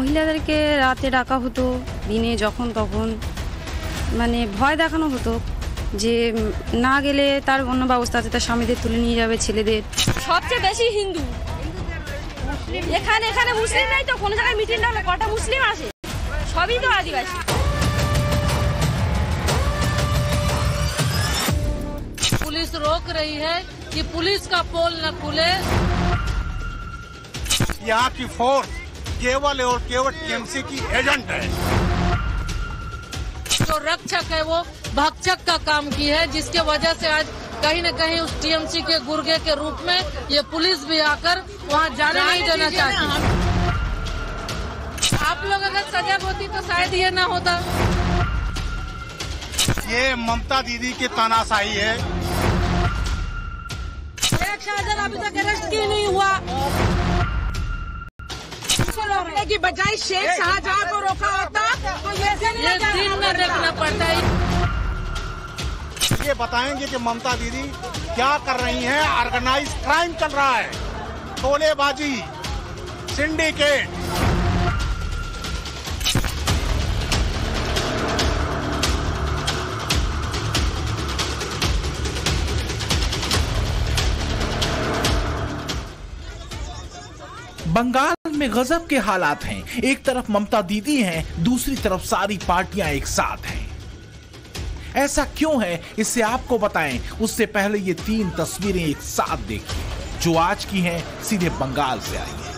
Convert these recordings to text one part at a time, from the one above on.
মহিলাদেরকে রাতে ডাকা হতো, দিনে যখন তখন মানে ভয় দেখানো হতো যে না গেলে তার অন্য ব্যবস্থা আছে, তার স্বামীদের তুলে নিয়ে যাবে, ছেলেদের। সবচেয়ে বেশি হিন্দু এখানে মুসলিম নাই তো, কোনো জায়গায় মিটিং হলে কটা মুসলিম আসে, সবই তো আদিবাসী। पुलिस रोक रही है कि पुलिस का पोल न खुले। यहाँ की फोर्स केवल और केवल टीएमसी की एजेंट है। जो रक्षक है वो भक्षक का काम की है, जिसके वजह से आज कहीं न कहीं उस टीएमसी के गुर्गे के रूप में ये पुलिस भी आकर वहाँ जाने नहीं देना चाहती। आप लोग अगर सजग होती तो शायद ये ना होता। ये ममता दीदी की तानाशाही है। एक शाहजहां अभी तक अरेस्ट क्यों नहीं हुआ? रोकने की बजाय शेख शाहजहां को रोका होता तो ये दिन न देखना पड़ता है। ये बताएंगे कि ममता दीदी क्या कर रही हैं। ऑर्गेनाइज क्राइम चल रहा है, टोलेबाजी, सिंडिकेट। बंगाल में गजब के हालात हैं। एक तरफ ममता दीदी हैं, दूसरी तरफ सारी पार्टियां एक साथ हैं। ऐसा क्यों है, इससे आपको बताएं उससे पहले ये 3 तस्वीरें एक साथ देखिए जो आज की हैं, सीधे बंगाल से आई हैं।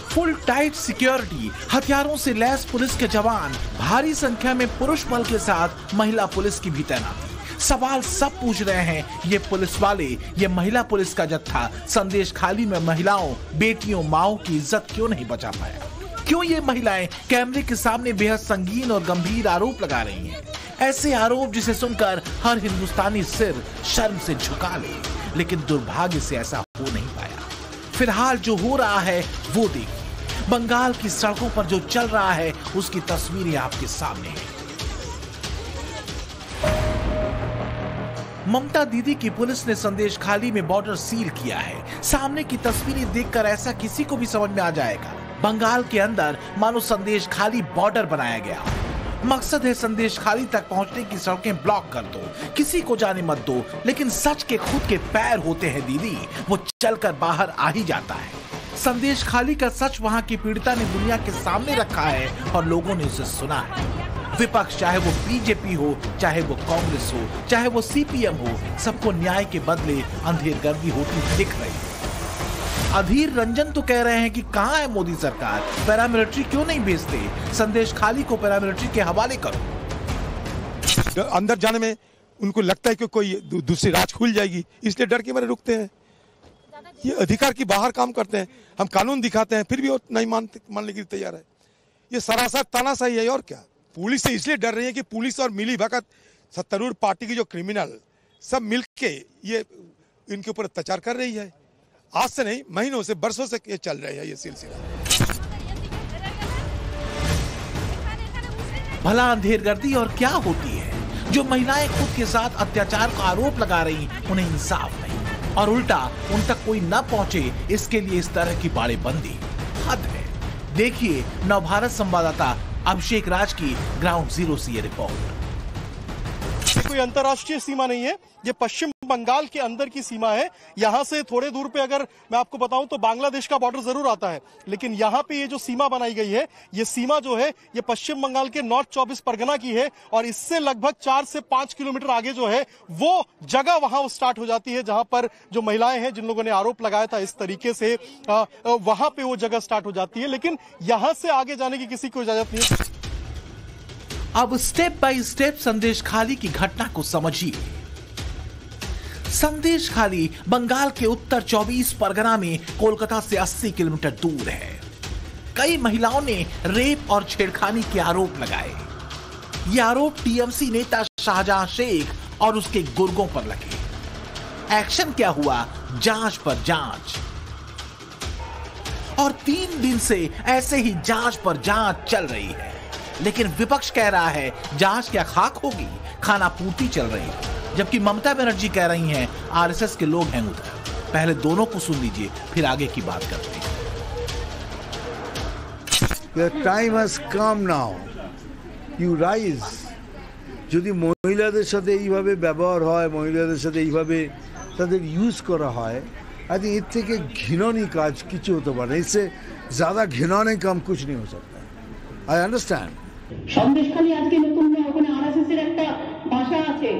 फुल टाइट सिक्योरिटी, हथियारों से लैस पुलिस के जवान, भारी संख्या में पुरुष बल के साथ महिला पुलिस की भी तैनाती। सवाल सब पूछ रहे हैं, ये पुलिस वाले, ये महिला पुलिस का जत्था संदेश खाली में महिलाओं, बेटियों, माओ की इज्जत क्यों नहीं बचा पाया? क्यों ये महिलाएं कैमरे के सामने बेहद संगीन और गंभीर आरोप लगा रही हैं? ऐसे आरोप जिसे सुनकर हर हिंदुस्तानी सिर शर्म से झुका ले, लेकिन दुर्भाग्य से ऐसा हो नहीं पाया। फिलहाल जो हो रहा है वो देखिए। बंगाल की सड़कों पर जो चल रहा है उसकी तस्वीरें आपके सामने हैं। ममता दीदी की पुलिस ने संदेश खाली में बॉर्डर सील किया है। सामने की तस्वीरें देखकर ऐसा किसी को भी समझ में आ जाएगा, बंगाल के अंदर मानो संदेश खाली बॉर्डर बनाया गया। मकसद है संदेश खाली तक पहुंचने की सड़कें ब्लॉक कर दो, किसी को जाने मत दो। लेकिन सच के खुद के पैर होते हैं दीदी, वो चलकर बाहर आ ही जाता है। संदेश खाली का सच वहां की पीड़िता ने दुनिया के सामने रखा है और लोगों ने उसे सुना है। विपक्ष, चाहे वो बीजेपी हो, चाहे वो कांग्रेस हो, चाहे वो सीपीएम हो, सबको न्याय के बदले अंधेरगर्दी होती दिख रही है। अधीर रंजन तो कह रहे हैं कि कहां है मोदी सरकार, पैरामिलिट्री क्यों नहीं भेजते, संदेश खाली को पैरामिलिट्री के हवाले करो। अंदर जाने में उनको लगता है कि कोई दूसरी राज खुल जाएगी, इसलिए डर के मारे रुकते हैं। ये अधिकार की बाहर काम करते हैं। हम कानून दिखाते हैं फिर भी वो नहीं मानने के लिए तैयार है। ये सरासर तानाशाही है। और क्या, पुलिस से इसलिए डर रही है कि पुलिस और मिली भगत सत्तारूढ़ पार्टी की जो क्रिमिनल सब मिलके ये इनके ऊपर अत्याचार कर रही है। आज से नहीं, महीनों से, वर्षों से ये चल रहा है ये सिलसिला। भला अंधेरगर्दी और क्या होती है? जो महिलाएं खुद के साथ अत्याचार का आरोप लगा रही, उन्हें इंसाफ नहीं, और उल्टा उन तक कोई न पहुंचे इसके लिए इस तरह की बाड़ेबंदी हद है। देखिए नवभारत संवाददाता अभिषेक राज की ग्राउंड जीरो से ये रिपोर्ट। कोई अंतर्राष्ट्रीय सीमा नहीं है, ये पश्चिम बंगाल के अंदर की सीमा है। यहाँ से थोड़े दूर पे अगर मैं आपको बताऊं तो बांग्लादेश का बॉर्डर जरूर आता है, लेकिन यहाँ पे ये जो सीमा बनाई गई है, ये सीमा जो है ये पश्चिम बंगाल के नॉर्थ 24 परगना की है। और इससे लगभग 4 से 5 किलोमीटर आगे जो है वो जगह वहां स्टार्ट हो जाती है जहां पर जो महिलाएं हैं, जिन लोगों ने आरोप लगाया था इस तरीके से, वहां पे वो जगह स्टार्ट हो जाती है। लेकिन यहां से आगे जाने की किसी को इजाजत नहीं है। अब स्टेप बाय स्टेप संदेश खाली की घटना को समझिए। संदेश खाली बंगाल के उत्तर 24 परगना में कोलकाता से 80 किलोमीटर दूर है। कई महिलाओं ने रेप और छेड़खानी के आरोप लगाए। ये आरोप टीएमसी नेता शाहजहां शेख और उसके गुर्गों पर लगे। एक्शन क्या हुआ? जांच पर जांच। और 3 दिन से ऐसे ही जांच पर जांच चल रही है। लेकिन विपक्ष कह रहा है जांच क्या खाक होगी, खाना पूर्ति चल रही है। जबकि ममता बनर्जी कह रही हैं आरएसएस के लोग हैं उधर। पहले दोनों को सुन लीजिए, फिर आगे की बात करते हैं। The time has come now. You rise. যদি মহিলাদের সাথে এইভাবে ব্যবহার হয়, মহিলাদের সাথে এইভাবে তাদের ইউজ করা হয়, आई थिंक এর থেকে ঘৃণনীয় কাজ কিছু হতে পারে। इससे ज़्यादा घिनौने काम कुछ नहीं हो सकता। I understand. সন্দেশখালী আজকে নতুন না, ওখানে আরএসএস এর একটা ভাষা আছে।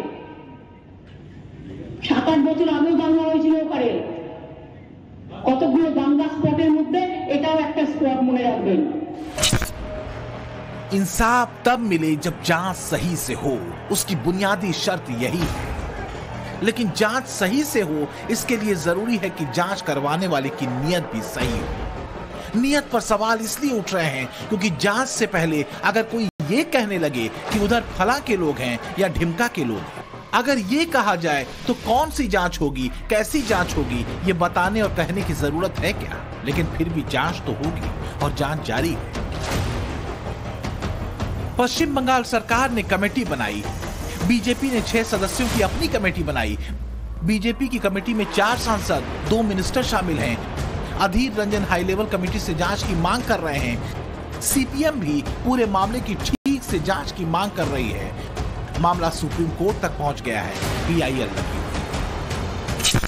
7-8 বছর আগেও দাঙ্গা হয়েছিল ওখানে, কতগুলো দাঙ্গা স্পটের মধ্যে এটাও একটা স্পট, মনে রাখবেন। इंसाफ तब मिले जब जांच सही से हो, उसकी बुनियादी शर्त यही है। लेकिन जांच सही से हो, इसके लिए जरूरी है कि जांच करवाने वाले की नीयत भी सही हो। नियत पर सवाल इसलिए उठ रहे हैं क्योंकि जांच से पहले अगर कोई ये कहने लगे कि उधर फला के लोग हैं या ढिमका के लोग हैं, अगर ये कहा जाए तो कौन सी जांच होगी, कैसी जांच होगी, ये बताने और कहने की जरूरत है क्या? लेकिन फिर भी जांच तो होगी और जांच जारी है। पश्चिम बंगाल सरकार ने कमेटी बनाई, बीजेपी ने 6 सदस्यों की अपनी कमेटी बनाई। बीजेपी की कमेटी में 4 सांसद, 2 मिनिस्टर शामिल हैं। Adhir Ranjan high level committee से जांच की मांग कर रहे हैं। सीपीएम भी पूरे मामले की ठीक से जांच की मांग कर रही है। मामला सुप्रीम कोर्ट तक पहुंच गया है। पीआईएल लगी।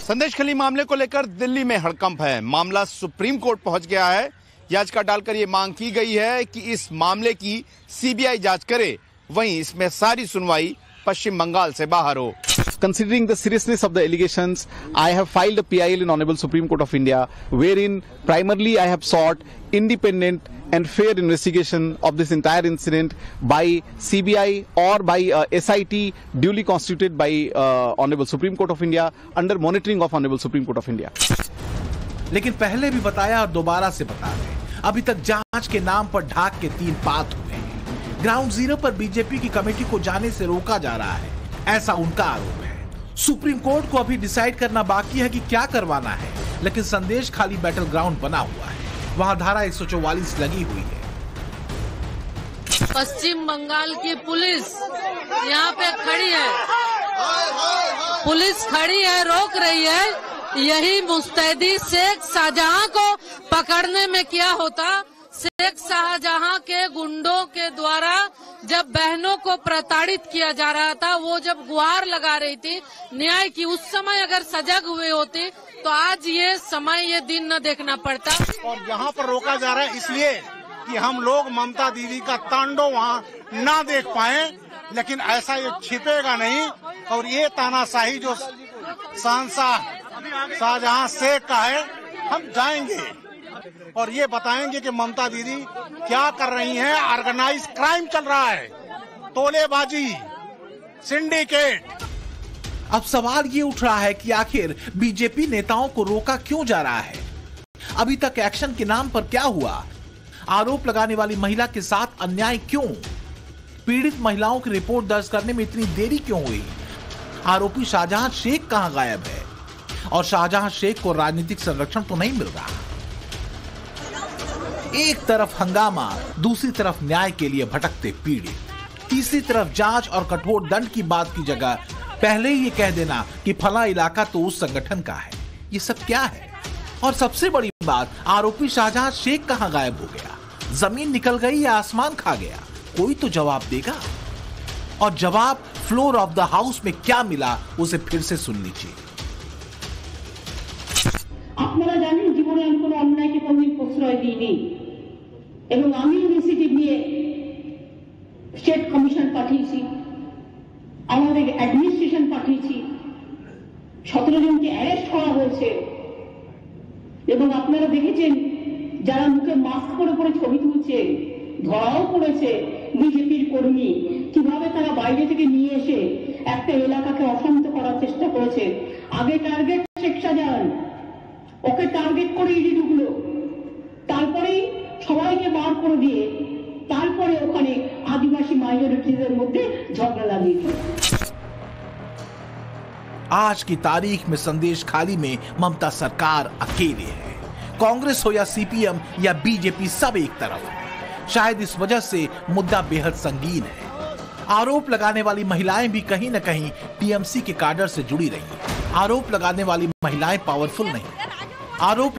संदेशखाली मामले को लेकर दिल्ली में हड़कंप है। मामला सुप्रीम कोर्ट पहुंच गया है। याचिका डालकर ये मांग की गई है कि इस मामले की सीबीआई जांच करे, वहीं इसमें सारी सुनवाई पश्चिम बंगाल से बाहर हो। Considering the seriousness of the allegations, I have filed a PIL in Honorable Supreme Court of India, wherein primarily I have sought independent and fair investigation of this entire incident by CBI or by SIT duly constituted by Honorable Supreme Court of India under monitoring of Honorable Supreme Court of India. लेकिन पहले भी बताया और दोबारा से बता दें, अभी तक जांच के नाम पर ढाक के 3 पात हुए हैं। ग्राउंड जीरो पर बीजेपी की कमेटी को जाने से रोका जा रहा है, ऐसा उनका आरोप है। सुप्रीम कोर्ट को अभी डिसाइड करना बाकी है कि क्या करवाना है, लेकिन संदेशखाली बैटल ग्राउंड बना हुआ है, वहां धारा 144 लगी हुई है। पश्चिम बंगाल की पुलिस यहाँ पे खड़ी है, पुलिस खड़ी है, रोक रही है। यही मुस्तैदी शेख शाहजहां को पकड़ने में क्या होता। शेख शाहजहां के गुंडों के द्वारा जब बहनों को प्रताड़ित किया जा रहा था, वो जब गुहार लगा रही थी न्याय की, उस समय अगर सजग हुए होते तो आज ये समय, ये दिन न देखना पड़ता। और यहाँ पर रोका जा रहा है इसलिए कि हम लोग ममता दीदी का तांडव वहाँ ना देख पाए, लेकिन ऐसा ये छिपेगा नहीं। और ये तानाशाही जो शाहजहां शेख का है, हम जाएंगे और ये बताएंगे कि ममता दीदी क्या कर रही हैं। ऑर्गेनाइज क्राइम चल रहा है, तोलेबाजी, सिंडिकेट। अब सवाल ये उठ रहा है कि आखिर बीजेपी नेताओं को रोका क्यों जा रहा है? अभी तक एक्शन के नाम पर क्या हुआ? आरोप लगाने वाली महिला के साथ अन्याय क्यों? पीड़ित महिलाओं की रिपोर्ट दर्ज करने में इतनी देरी क्यों हुई? आरोपी शाहजहां शेख कहां गायब है? और शाहजहां शेख को राजनीतिक संरक्षण तो नहीं मिल रहा। एक तरफ हंगामा, दूसरी तरफ न्याय के लिए भटकते पीड़ित, तीसरी तरफ जांच और कठोर दंड की बात की जगह पहले ही ये कह देना कि फला इलाका तो उस संगठन का है। ये सब क्या है? और सबसे बड़ी बात, आरोपी शाहजहां शेख कहां गायब हो गया? जमीन निकल गई या आसमान खा गया? कोई तो जवाब देगा। और जवाब फ्लोर ऑफ द हाउस में क्या मिला, उसे फिर से सुन लीजिए। আপনারা জানেন জীবনে আমি কোনো অন্যায়কে কোনোদিন প্রশ্রয় দিইনি, এবং আমি ইনিশিয়েটিভ নিয়ে স্টেট কমিশন পাঠিয়েছি, আমাদের অ্যাডমিনিস্ট্রেশন পাঠিয়েছি, 17 জনকে অ্যারেস্ট করা হয়েছে। এবং আপনারা দেখেছেন যারা মুখে মাস্ক পরে পরে ছবি তুলছে, ধরাও পড়েছে বিজেপির কর্মী, কিভাবে তারা বাইরে থেকে নিয়ে এসে একটা এলাকাকে অশান্ত করার চেষ্টা করেছে। আগে টার্গেট শেখ শাহজাহান, ওকে টার্গেট করে ইডি ঢুকলো, তারপরেই সবাইকে বার করে দিয়ে তারপরে ওখানে আদিবাসী মাইনরিটিদের মধ্যে ঝগড়া লাগিয়ে দিল। आज की तारीख में संदेशखाली में ममता सरकार अकेले है। कांग्रेस हो या सीपीएम या बीजेपी, सब एक तरफ है। शायद इस वजह से मुद्दा बेहद संगीन है। आरोप लगाने वाली महिलाएं भी कहीं न कहीं टीएमसी के काडर से जुड़ी रही। आरोप लगाने वाली महिलाएं पावरफुल नहीं, आरोप